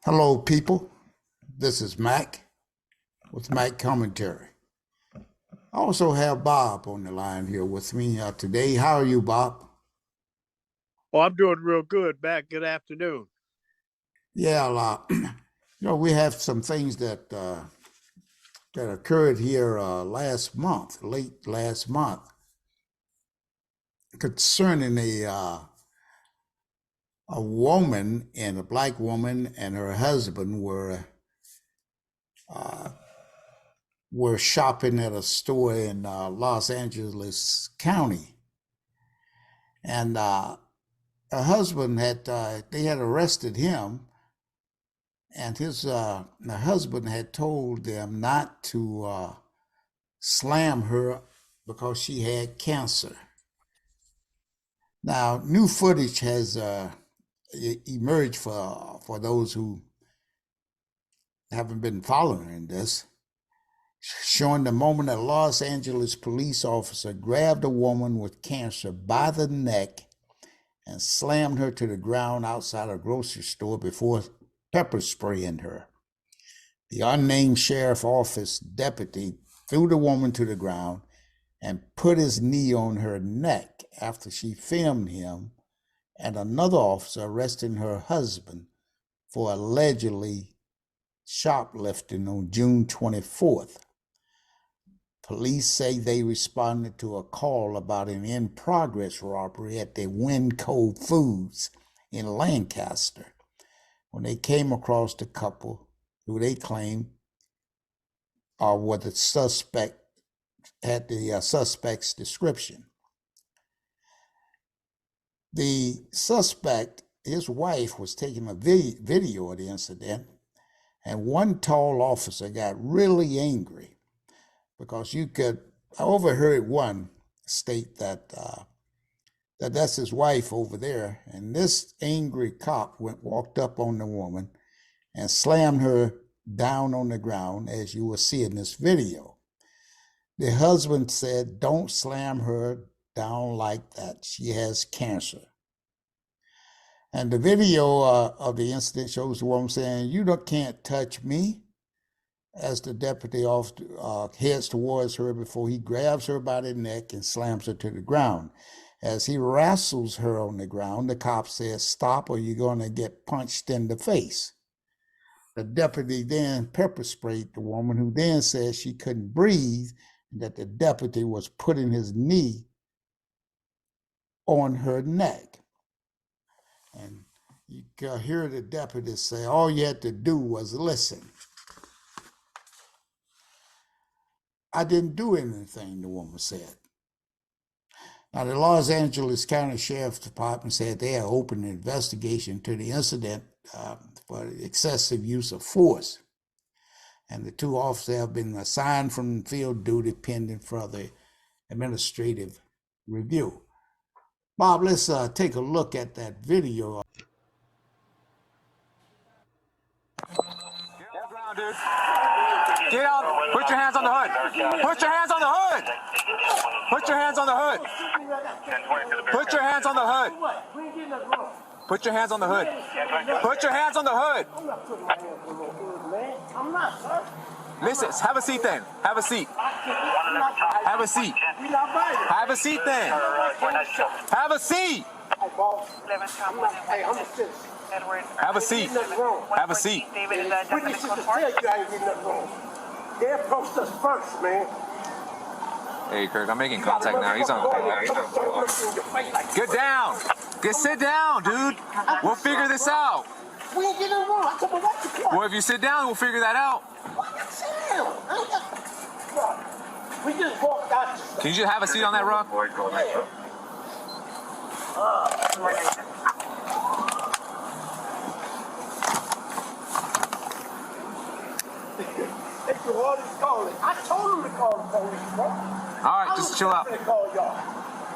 Hello, people. This is Mac with Mac Commentary. I also have Bob on the line here with me today. How are you, Bob? Oh, I'm doing real good, Mac. Good afternoon. Yeah, we have some things that occurred here late last month, concerning a woman and a black woman and her husband uh, were shopping at a store in Los Angeles County, and her husband they had arrested him, and the husband had told them not to slam her because she had cancer. Now, new footage has emerged for those who haven't been following this, showing the moment a Los Angeles police officer grabbed a woman with cancer by the neck and slammed her to the ground outside a grocery store before pepper spraying her. The unnamed sheriff office deputy threw the woman to the ground and put his knee on her neck after she filmed him and another officer arresting her husband for allegedly shoplifting on June 24th. Police say they responded to a call about an in-progress robbery at the Winco Foods in Lancaster when they came across the couple who they claim were the suspect, had the suspect's description. The suspect, his wife, was taking a video of the incident, and one tall officer got really angry because I overheard one state that that's his wife over there, and this angry cop walked up on the woman and slammed her down on the ground, as you will see in this video. The husband said, "Don't slam her down like that. She has cancer." And the video of the incident shows the woman saying, "You can't touch me," as the deputy heads towards her before he grabs her by the neck and slams her to the ground. As he wrestles her on the ground, the cop says, "Stop or you're going to get punched in the face." The deputy then pepper sprayed the woman, who then says she couldn't breathe and that the deputy was putting his knee on her neck. And you can hear the deputy say, "All you had to do was listen." "I didn't do anything," the woman said. Now, the Los Angeles County Sheriff's Department said they have opened an investigation into the incident for excessive use of force. And the two officers have been assigned from field duty pending further administrative review. Bob, let's take a look at that video. Get down, dude. Get out. Put your hands on the hood. Put your hands on the hood. Put your hands on the hood. Put your hands on the hood. Put your hands on the hood. Put your hands on the hood. Listen, have a seat then. Have a seat. Have a seat. Have a seat then. Have a seat. Have a seat. Have a seat. They approached us first, man. Hey, Kirk, I'm making contact now. He's on. Get down. Sit down, dude. We'll figure this out. We ain't getting wrong. I told him what you want. Well, if you sit down, we'll figure that out. Why not sit down? We just walked out. Can you just have a seat on that rock? I told him to call the police, bro. All right, just chill out. Call y'all.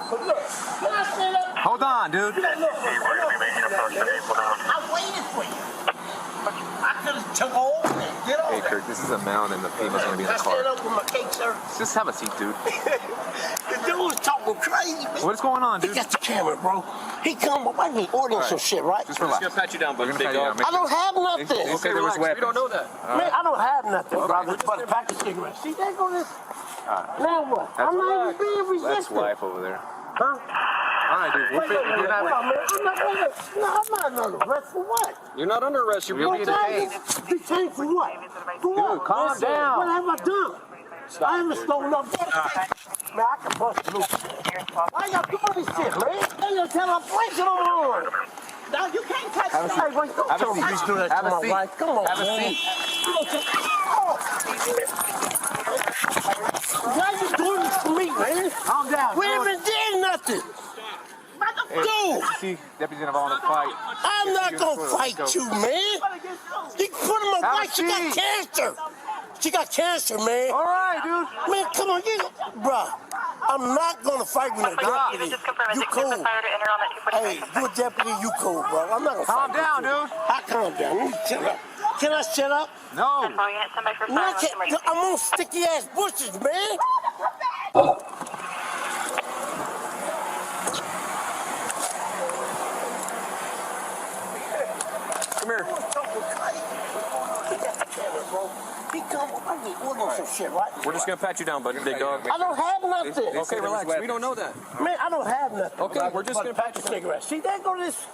But look, can I stand up? Hold on, dude. Look, I waited for you. I could have took over and get over. Kirk. This is a mound, and the female's gonna be in the I stand car. up with my cake, sir. Just have a seat, dude. The dude was talking crazy, man. What's going on, He dude? got the camera, bro. He come up, I need ordering some shit, right? Just relax. We're gonna pat you down, buddy. Big dog. I don't have nothing. They say there was weapons. We don't know that. Man, I don't have nothing, brother, but a pack of cigarettes. See, there go this. Now what? I'm not even being resistant. That's life over there. Huh? All right, dude. Wait, man. I'm not under arrest for what? You're not under arrest. You're being detained. Detained for what? For what? Dude, calm down. What have I done? I haven't stolen no gun. Man, I can bust loose. Why y'all doing this shit, man? They gonna tell I'm breaking on. Now you can't touch me. Hey, wait, don't tell me you do that to my wife. Come on, Have a man. seat. Why you doing this to me, man? Calm down. We haven't did nothing. Dude, See, deputy's gonna volunteer to fight. I'm not gonna fight you, man. You put in my Have a wife, she got seat. cancer. She got cancer, man. All right, dude. Man, come on, bruh. I'm not gonna fight with a deputy. You cool. Hey, you a deputy, you cool, bro. I'm not gonna Calm fight down, with you. dude. I calm down. You shut up. Can I shut up? No. I'm on sticky ass bushes, man. Come here. He come, I need ordering some shit, right? We're just gonna pat you down, buddy. Big dog. I don't have nothing. Okay, relax. We don't know that. Man, I don't have nothing. Okay, we're just But gonna a pack pat of you cigarettes. See, there go this.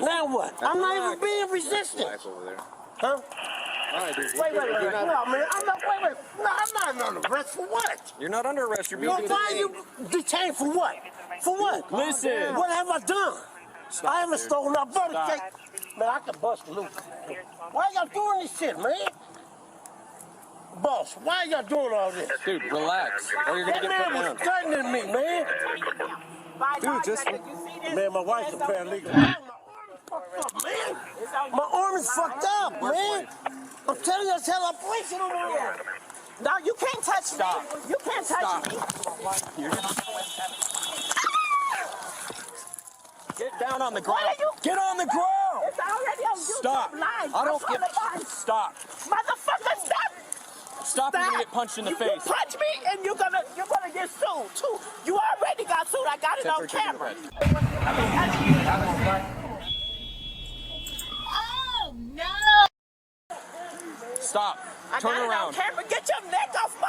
Now what? I'm not even being resistant. Life over there. Huh? All right, dude. Wait. No, man. I'm not, wait. No, I'm not under arrest for what? You're not under arrest. You're being Well, why are you detained for what? For what? Listen. What have I done? I haven't stolen a birthday cake. Man, I can bust loose. Why y'all doing this shit, man? Boss, why y'all doing all this? Dude, relax. Or you're gonna That get put man down. was threatening me, man. Dude, just. Man, my wife's a paralegal. My arm is fucked up, man. My arm is fucked up, man. I'm telling you, tell I'm breaking on my arm. No, you can't touch me. You can't touch me. Get down on the ground. What are you? Get on the ground. It's already on YouTube Stop. Live. I don't I'm give. gonna- Stop. Motherfucker, stop. Stop. You're gonna get punched in the You face. punch me and you're gonna get sued too. You already got sued. I got it on camera. Oh no! Stop. I Turn got around. it on camera. Get your neck off my.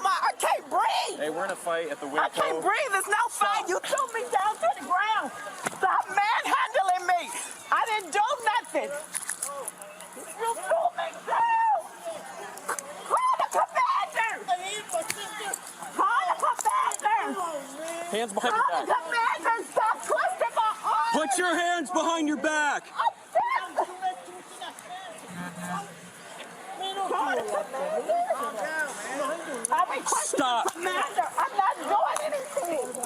I can't breathe. Hey, we're in a fight at the I can't Winco. breathe. It's no fight. You threw me down to the ground. Stop manhandling me. I didn't do nothing. You threw me down. Call the commander. Call the commander. Hands behind Call your the back. commander. Stop twisting my arm. Put your hands behind your back. Stop. Commander, I'm not doing anything.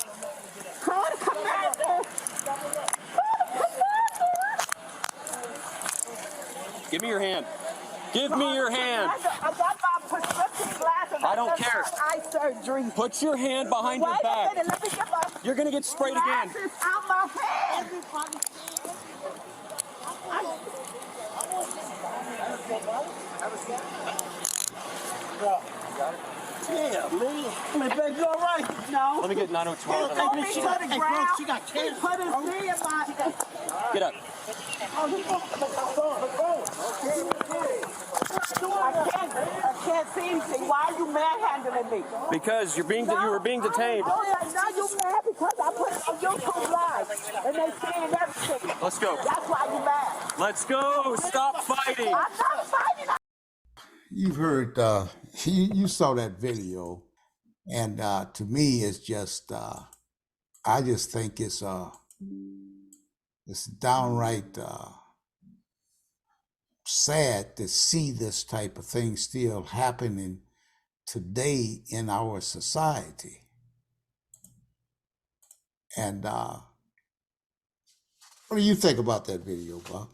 Call the commander. Give me your hand. Give me your hand. I got my prescription glasses. I don't care. Eye surgery. Put your hand behind your Wait a back. minute, let me get my You're gonna get sprayed again. glasses out my hand. Yeah, man. Man, baby, you all right? No. Let me get He 902. threw me to the Hey, bro, ground. she got He cancer. put his knee in my... Get up. I can't see anything. Why are you manhandling me? Because you were being detained. Now you mad because I put it on YouTube Live and they saying everything. Let's go. That's why you mad. Let's go. Stop fighting. I'm not fighting. You've heard, you saw that video, and to me, it's just, I just think it's downright sad to see this type of thing still happening today in our society. And what do you think about that video, Bob?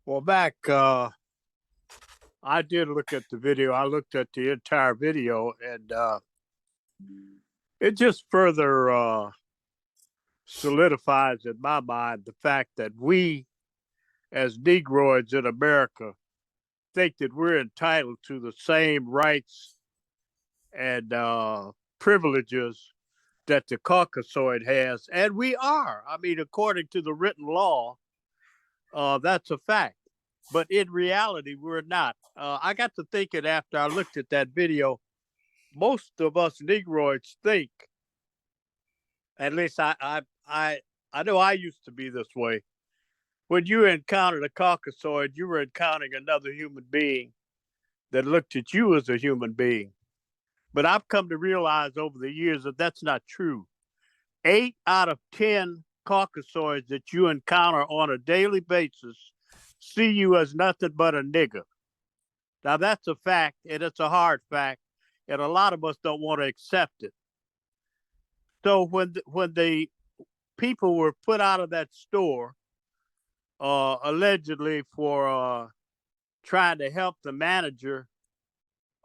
Well, back, I did look at the video. I looked at the entire video, and it just further solidifies in my mind the fact that we, as Negroids in America, think that we're entitled to the same rights and privileges that the Caucasoid has, and we are. I mean, according to the written law, that's a fact. But in reality, we're not. I got to thinking after I looked at that video, most of us Negroids think, at least I know I used to be this way. When you encountered a Caucasoid, you were encountering another human being that looked at you as a human being. But I've come to realize over the years that that's not true. 8 out of 10 Caucasoids that you encounter on a daily basis see you as nothing but a nigger. Now, that's a fact, and it's a hard fact, and a lot of us don't want to accept it. So when the people were put out of that store, allegedly for trying to help the manager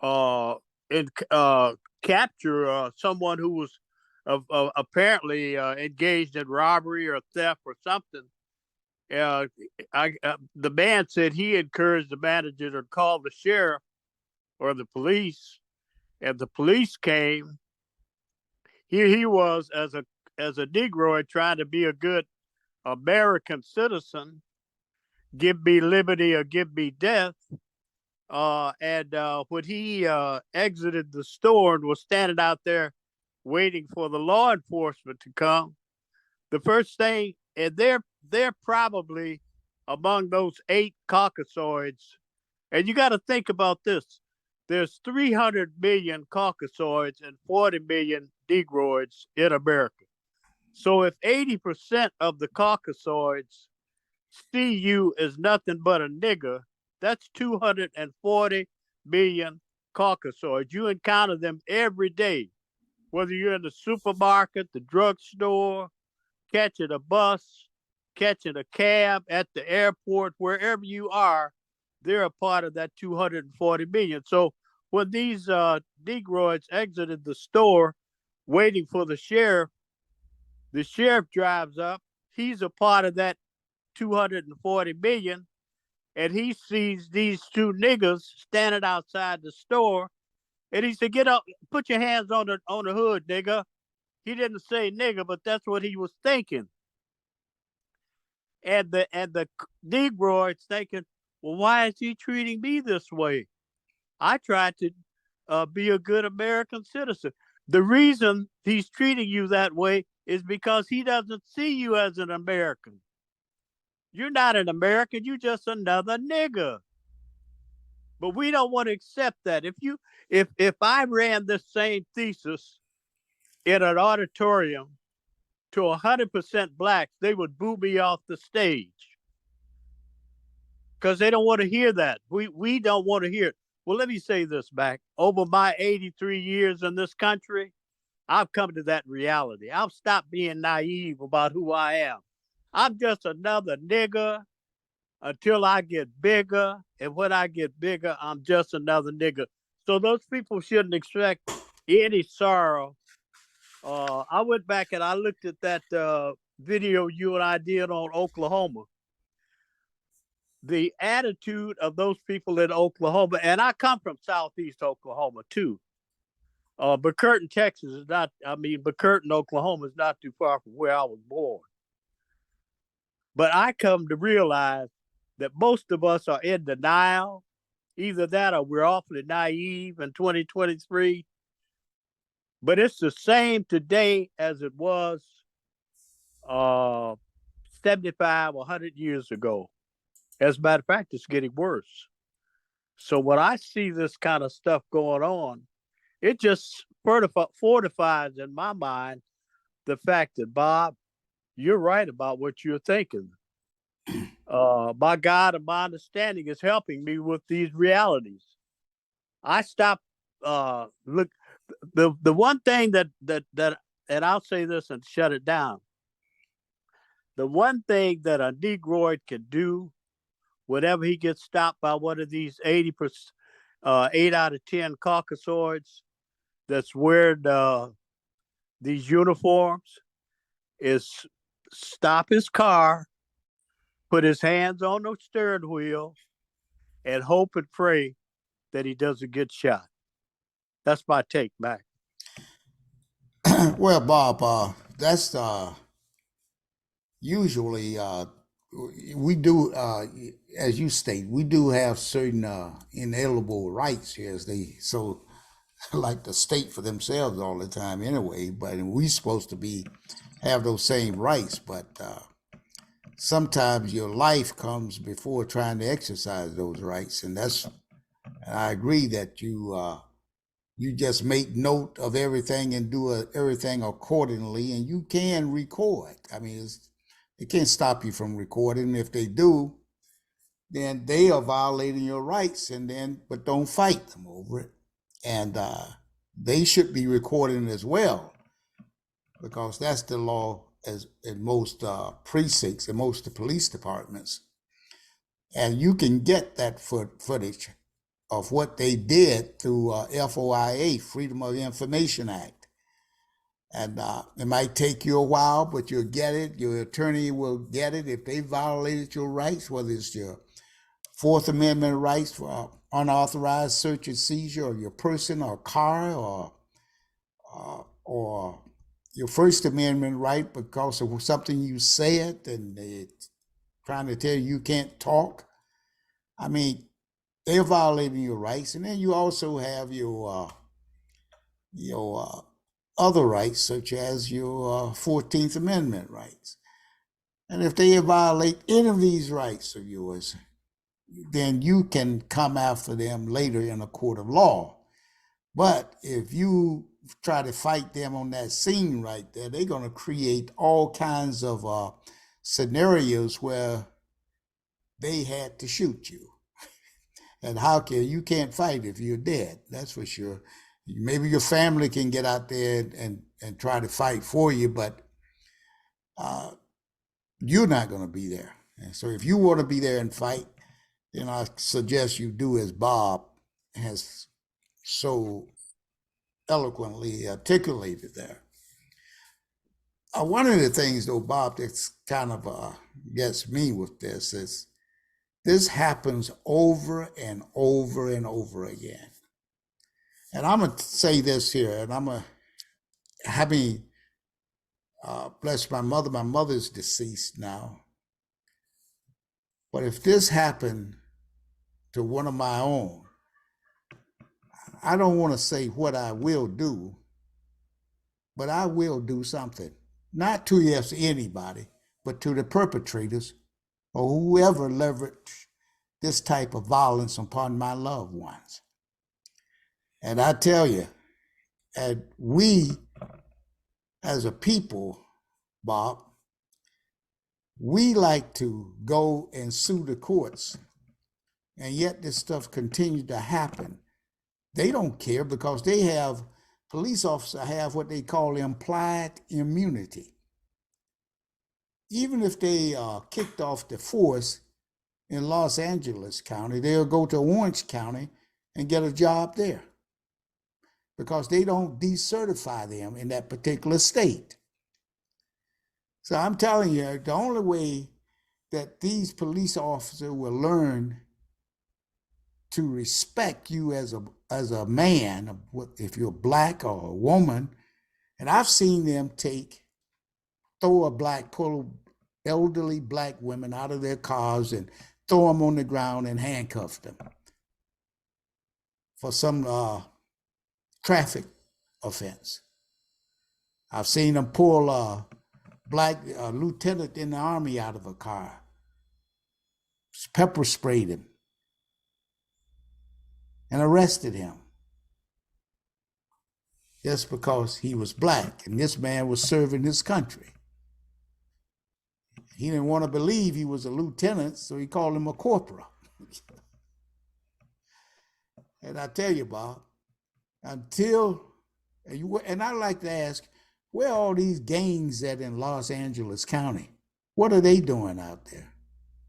and capture someone who was apparently engaged in robbery or theft or something. The man said he encouraged the manager to call the sheriff or the police, and the police came. Here he was as a Negroid trying to be a good American citizen, give me liberty or give me death. And when he exited the store and was standing out there waiting for the law enforcement to come, the first thing, and they're probably among those 8 Caucasoids. And you got to think about this. There's 300 million Caucasoids and 40 million Negroids in America. So if 80% of the Caucasoids see you as nothing but a nigger, that's 240 million Caucasoids. You encounter them every day, whether you're in the supermarket, the drugstore, catching a bus, catching a cab at the airport, wherever you are, they're a part of that 240 million. So when these Negroids exited the store waiting for the sheriff drives up. He's a part of that 240 million, and he sees these 2 niggas standing outside the store, and he said, "Get up, put your hands on the hood, nigga." He didn't say nigga, but that's what he was thinking. And the Negroids thinking, well, why is he treating me this way? I tried to be a good American citizen. The reason he's treating you that way is because he doesn't see you as an American. You're not an American. You're just another nigger. But we don't want to accept that. If I ran this same thesis in an auditorium to 100% blacks, they would boo me off the stage because they don't want to hear that. We don't want to hear it. Well, let me say this back. Over my 83 years in this country, I've come to that reality. I've stopped being naive about who I am. I'm just another nigger until I get bigger. And when I get bigger, I'm just another nigger. So those people shouldn't expect any sorrow. I went back and I looked at that video you and I did on Oklahoma. The attitude of those people in Oklahoma, and I come from Southeast Oklahoma too. Burkirton, Texas is not, Burkirton, Oklahoma is not too far from where I was born. But I come to realize that most of us are in denial. Either that or we're awfully naive in 2023. But it's the same today as it was 75, 100 years ago. As a matter of fact, it's getting worse. So when I see this kind of stuff going on, it just fortifies in my mind the fact that, Bob, you're right about what you're thinking. My God and my understanding is helping me with these realities. I stopped, the one thing that, and I'll say this and shut it down. The one thing that a Negroid can do whenever he gets stopped by one of these 8 out of 10 Caucasoids that's wearing these uniforms is stop his car, put his hands on the steering wheel, and hope and pray that he doesn't get shot. That's my take back. Well, Bob, that's usually we do, as you state, we do have certain inalienable rights here, as they so like to state for themselves all the time anyway. But we supposed to be have those same rights, but sometimes your life comes before trying to exercise those rights, and I agree that you just make note of everything and do everything accordingly, and you can record. I mean, they can't stop you from recording. If they do, then they are violating your rights, but don't fight them over it. And they should be recording as well, because that's the law as in most precincts and most of the police departments. And you can get that footage of what they did through FOIA, Freedom of Information Act. And it might take you a while, but you'll get it. Your attorney will get it if they violated your rights, whether it's your Fourth Amendment rights for unauthorized search and seizure of your person or car, or your First Amendment right because of something you said and they're trying to tell you can't talk. I mean, they're violating your rights. And then you also have your other rights, such as your 14th Amendment rights. And if they violate any of these rights of yours, then you can come after them later in a court of law. But if you try to fight them on that scene right there, they're going to create all kinds of scenarios where they had to shoot you. And you can't fight if you're dead, that's for sure. Maybe your family can get out there and try to fight for you, but you're not going to be there. And so if you want to be there and fight, then I suggest you do as Bob has so eloquently articulated there. One of the things, though, Bob, that's kind of gets me with this is this happens over and over and over again. And I'm going to say this here, and I'm going to, having bless my mother. My mother's deceased now. But if this happened to one of my own, I don't want to say what I will do, but I will do something. Not to anybody, but to the perpetrators or whoever leveraged this type of violence upon my loved ones. And I tell you, and we as a people, Bob, we like to go and sue the courts, and yet this stuff continues to happen. They don't care because police officers have what they call implied immunity. Even if they kicked off the force in Los Angeles County, they'll go to Orange County and get a job there because they don't decertify them in that particular state. So I'm telling you, the only way that these police officers will learn to respect you as a man, if you're black or a woman, and I've seen them pull elderly black women out of their cars and throw them on the ground and handcuff them for some traffic offense. I've seen them pull a black lieutenant in the Army out of a car, pepper sprayed him, and arrested him just because he was black and this man was serving his country. He didn't want to believe he was a lieutenant, so he called him a corporal. And I tell you, Bob, and I like to ask, where are all these gangs at in Los Angeles County? What are they doing out there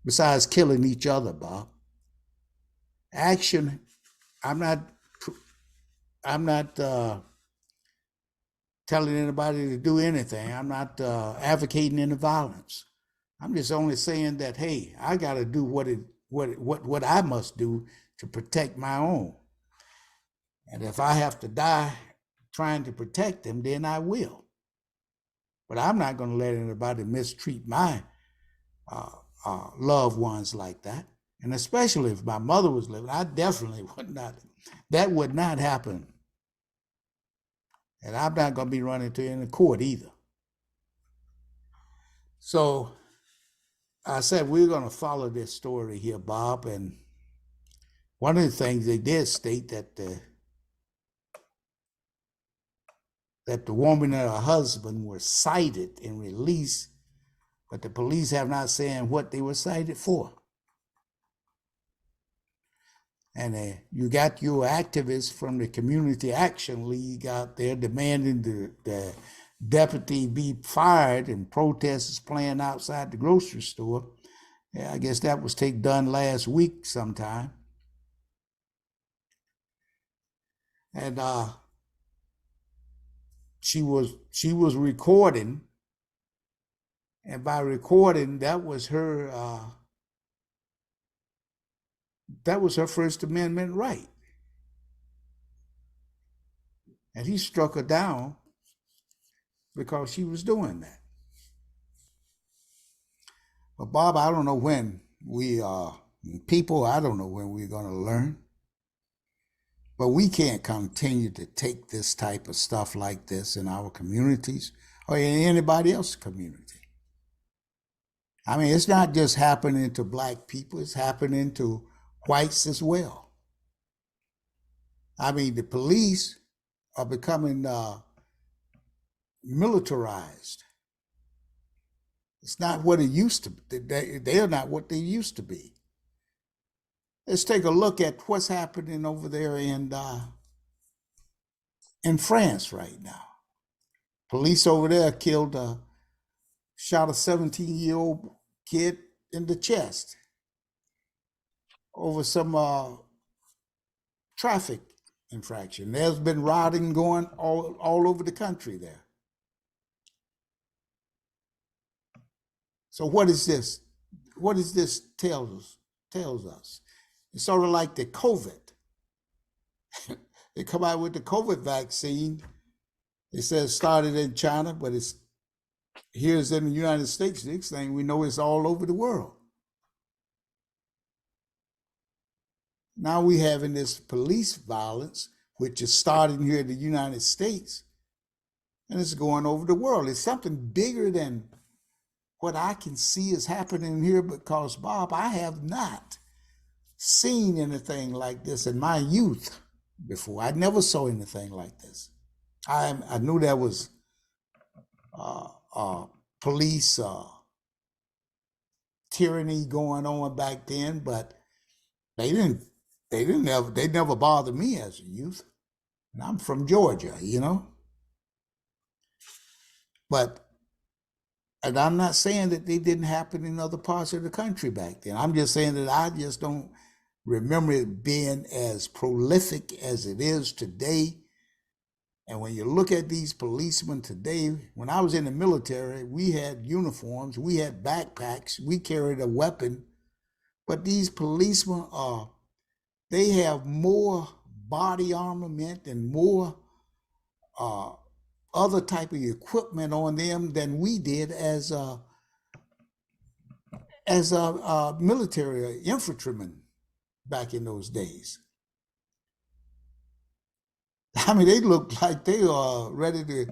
besides killing each other, Bob? Action. I'm not telling anybody to do anything. I'm not advocating any violence. I'm just only saying that, hey, I got to do what it what I must do to protect my own. And if I have to die trying to protect them, then I will. But I'm not going to let anybody mistreat my loved ones like that. And especially if my mother was living, I definitely would not. That would not happen. And I'm not going to be running to any court either. So I said, we're going to follow this story here, Bob. And one of the things they did state that the woman and her husband were cited and released, but the police have not said what they were cited for. And you got your activists from the Community Action League out there demanding the deputy be fired, and protests playing outside the grocery store. Yeah, I guess that was done last week sometime. And she was recording, and by recording, that was her First Amendment right. And he struck her down because she was doing that. But Bob, I don't know when I don't know when we're going to learn. But we can't continue to take this type of stuff like this in our communities or in anybody else's community. I mean, it's not just happening to black people, it's happening to whites as well. I mean, the police are becoming militarized. It's not what it used to be. They're not what they used to be. Let's take a look at what's happening over there in France right now. Police over there shot a 17-year-old kid in the chest over some traffic infraction. There's been rioting going all over the country there. So what is this? What does this tells us? It's sort of like the COVID. They come out with the COVID vaccine. It says started in China, but here's in the United States. Next thing we know, it's all over the world. Now we having this police violence, which is starting here in the United States, and it's going over the world. It's something bigger than what I can see is happening here, because, Bob, I have not seen anything like this in my youth before. I never saw anything like this. I knew there was police tyranny going on back then, but they never bothered me as a youth. And I'm from Georgia, you know. And I'm not saying that they didn't happen in other parts of the country back then. I'm just saying that I just don't remember it being as prolific as it is today. And when you look at these policemen today, when I was in the military, we had uniforms, we had backpacks, we carried a weapon. But these policemen they have more body armament and more other type of equipment on them than we did as military infantrymen back in those days. I mean, they look like they are ready to,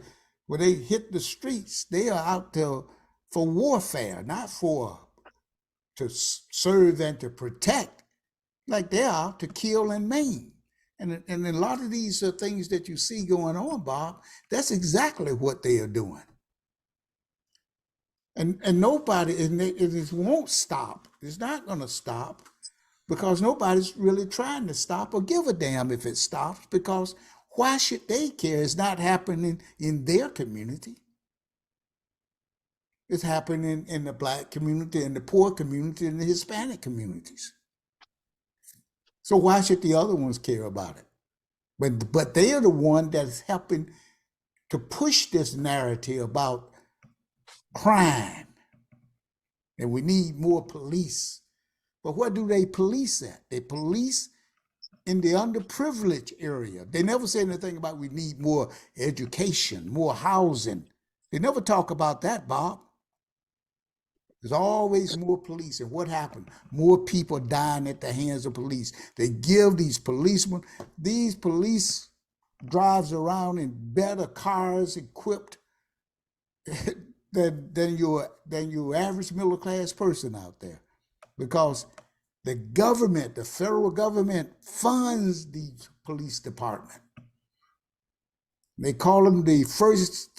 when they hit the streets, they are out there for warfare, not to serve and to protect, like they're out to kill and maim. And a lot of these things that you see going on, Bob, that's exactly what they are doing. And nobody, and it won't stop. It's not going to stop, because nobody's really trying to stop or give a damn if it stops, because why should they care? It's not happening in their community. It's happening in the black community, in the poor community, in the Hispanic communities. So why should the other ones care about it? But they are the one that's helping to push this narrative about crime. And we need more police. But where do they police at? They police in the underprivileged area. They never say anything about we need more education, more housing. They never talk about that, Bob. There's always more police. And what happened? More people dying at the hands of police. They give these police drives around in better cars equipped than your average middle class person out there. Because the government, the federal government, funds the police department. They call them the first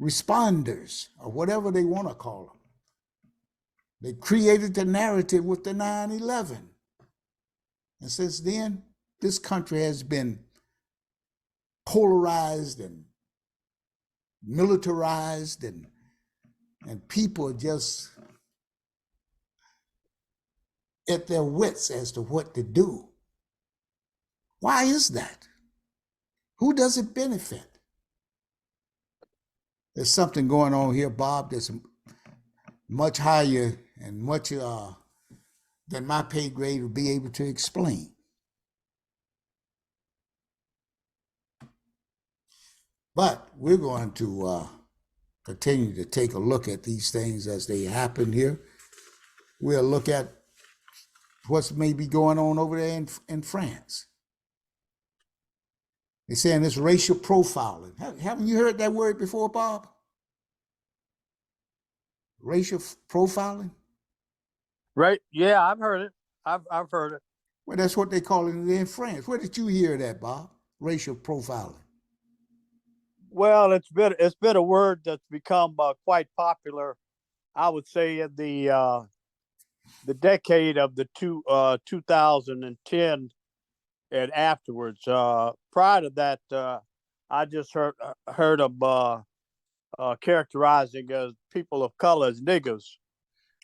responders, or whatever they want to call them. They created the narrative with the 9/11. And since then, this country has been polarized and militarized, and people are just at their wits as to what to do. Why is that? Who does it benefit? There's something going on here, Bob, that's much higher and much than my pay grade will be able to explain. But we're going to continue to take a look at these things as they happen here. We'll look at what's maybe going on over there in France. They're saying it's racial profiling. Haven't you heard that word before, Bob? Racial profiling? Right? Yeah, I've heard it. I've heard it. Well, that's what they call it in France. Where did you hear that, Bob? Racial profiling. Well, it's been a word that's become quite popular, I would say, in the decade of the 2010 and afterwards. Prior to that, I just heard of characterizing as people of color as niggers,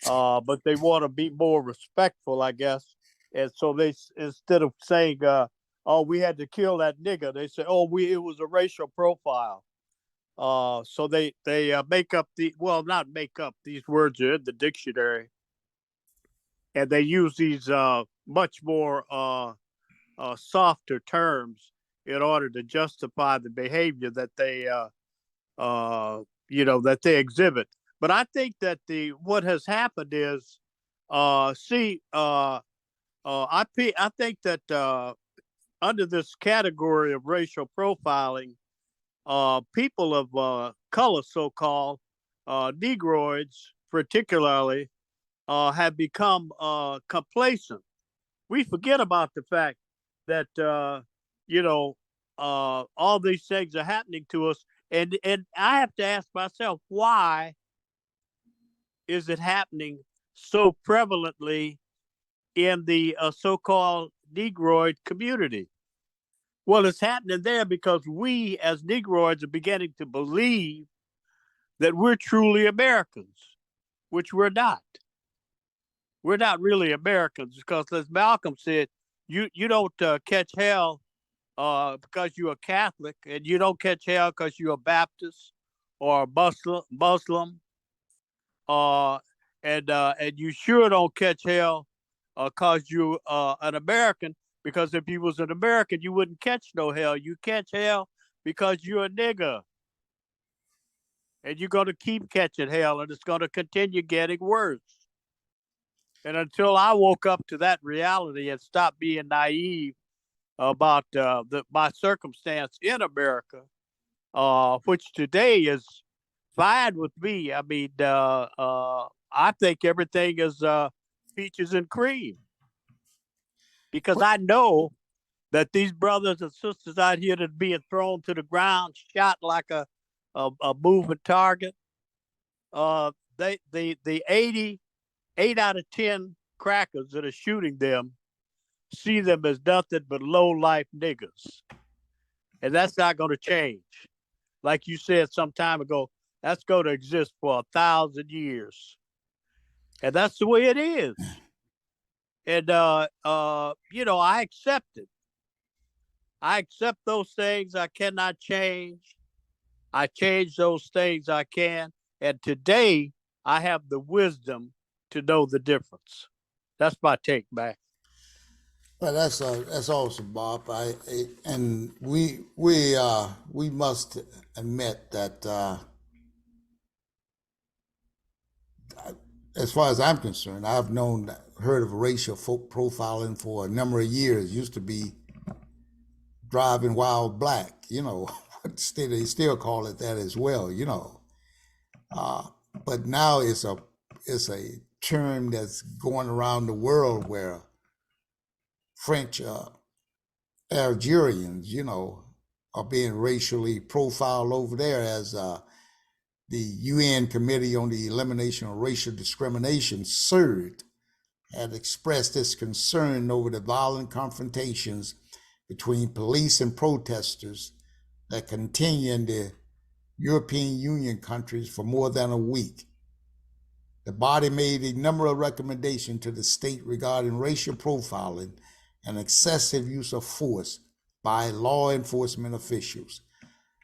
but they want to be more respectful, I guess. And so they, instead of saying, "Oh, we had to kill that nigger," they say, "Oh, it was a racial profile." So they make up not make up. These words are in the dictionary, and they use these much more softer terms in order to justify the behavior that they that they exhibit. But I think that what has happened is, I think that under this category of racial profiling, people of color, so-called Negroids, particularly, have become complacent. We forget about the fact that all these things are happening to us, and I have to ask myself, why is it happening so prevalently in the so-called Negroid community? Well, it's happening there because we as Negroids are beginning to believe that we're truly Americans, which we're not. We're not really Americans because, as Malcolm said, you don't catch hell because you're a Catholic, and you don't catch hell because you're a Baptist or a Muslim, and you sure don't catch hell because you're an American. Because if you was an American, you wouldn't catch no hell. You catch hell because you're a nigger, and you're going to keep catching hell, and it's going to continue getting worse. And until I woke up to that reality and stopped being naive about my circumstance in America, which today is fine with me. I mean, I think everything is peaches and cream, because I know that these brothers and sisters out here that are being thrown to the ground, shot like a moving target, the 8 out of 10 crackers that are shooting them see them as nothing but low-life niggas. And that's not going to change. Like you said some time ago, that's going to exist for 1,000 years. And that's the way it is. And, I accept it. I accept those things I cannot change. I change those things I can. And today, I have the wisdom to know the difference. That's my take back. Well, that's awesome, Bob. And we must admit that as far as I'm concerned, I've heard of racial profiling for a number of years. It used to be driving while black, they still call it that as well, but now it's a term that's going around the world where French Algerians, are being racially profiled over there as the UN Committee on the Elimination of Racial Discrimination, CERD, had expressed its concern over the violent confrontations between police and protesters that continue in the European Union countries for more than a week. The body made a number of recommendations to the state regarding racial profiling and excessive use of force by law enforcement officials.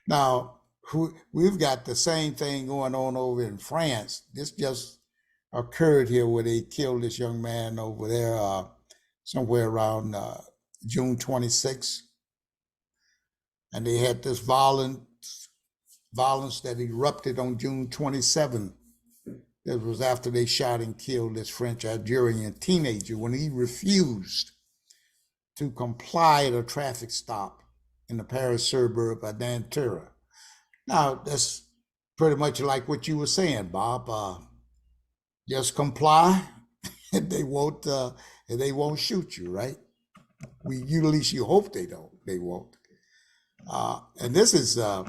Now, we've got the same thing going on over in France. This just occurred here where they killed this young man over there somewhere around June 26th. And they had this violence that erupted on June 27th. It was after they shot and killed this French Algerian teenager when he refused to comply at a traffic stop in the Paris suburb of Nanterre. Now, that's pretty much like what you were saying, Bob. Just comply, and they won't shoot you, right? At least you hope they won't. And this is a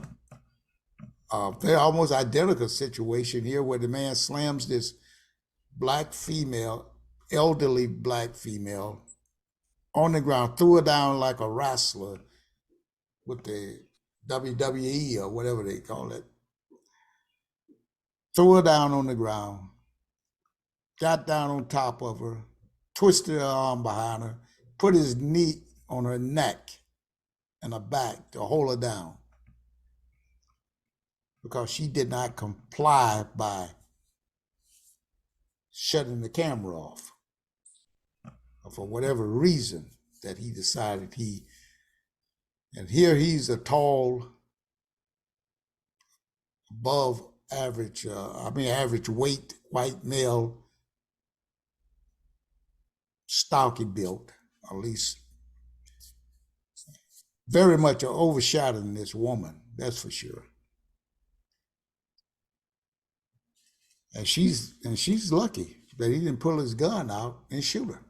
very almost identical situation here where the man slams this elderly black female on the ground, threw her down like a wrestler with the WWE or whatever they call it. Threw her down on the ground, got down on top of her, twisted her arm behind her, put his knee on her neck and her back to hold her down because she did not comply by shutting the camera off. For whatever reason that he decided and here he's a tall, above average, average weight, white male, stocky built, at least very much overshadowing this woman, that's for sure. And she's lucky that he didn't pull his gun out and shoot her.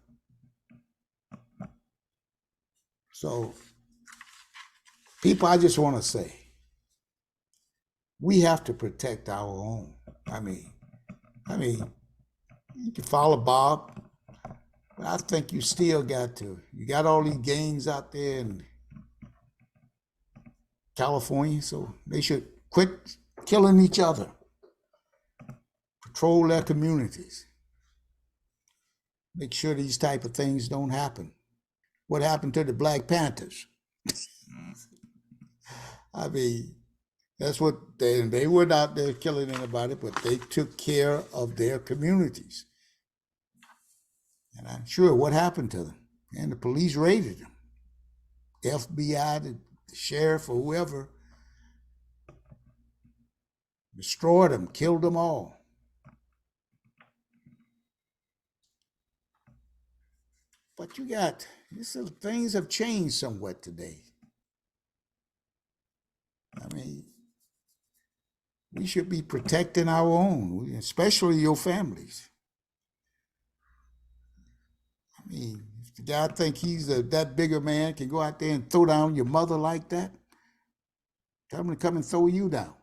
So, people, I just want to say, we have to protect our own. I mean, you can follow Bob, but I think you still you got all these gangs out there in California, so they should quit killing each other, patrol their communities, make sure these type of things don't happen. What happened to the Black Panthers? I mean, that's what they were not there killing anybody, but they took care of their communities. And I'm sure what happened to them. And the police raided them. The FBI, the sheriff, or whoever, destroyed them, killed them all. But things have changed somewhat today. I mean, we should be protecting our own, especially your families. I mean, if the guy think he's that bigger man can go out there and throw down your mother like that, tell him to come and throw you down.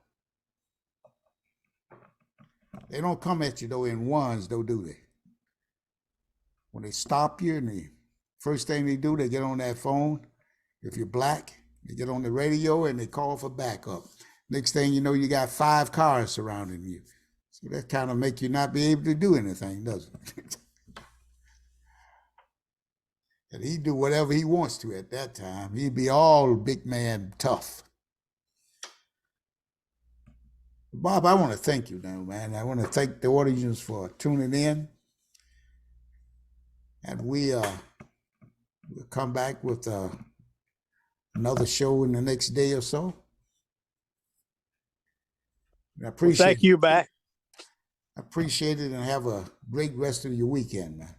They don't come at you though in ones, though, do they? When they stop you, and the first thing they do, they get on that phone. If you're black, they get on the radio and they call for backup. Next thing you know, you got 5 cars surrounding you. So that kind of make you not be able to do anything, doesn't it? And he'd do whatever he wants to at that time. He'd be all big man tough. Bob, I want to thank you now, man. I want to thank the audience for tuning in. and we'll come back with another show in the next day or so. I appreciate Thank you, back. I appreciate it, and have a great rest of your weekend, man.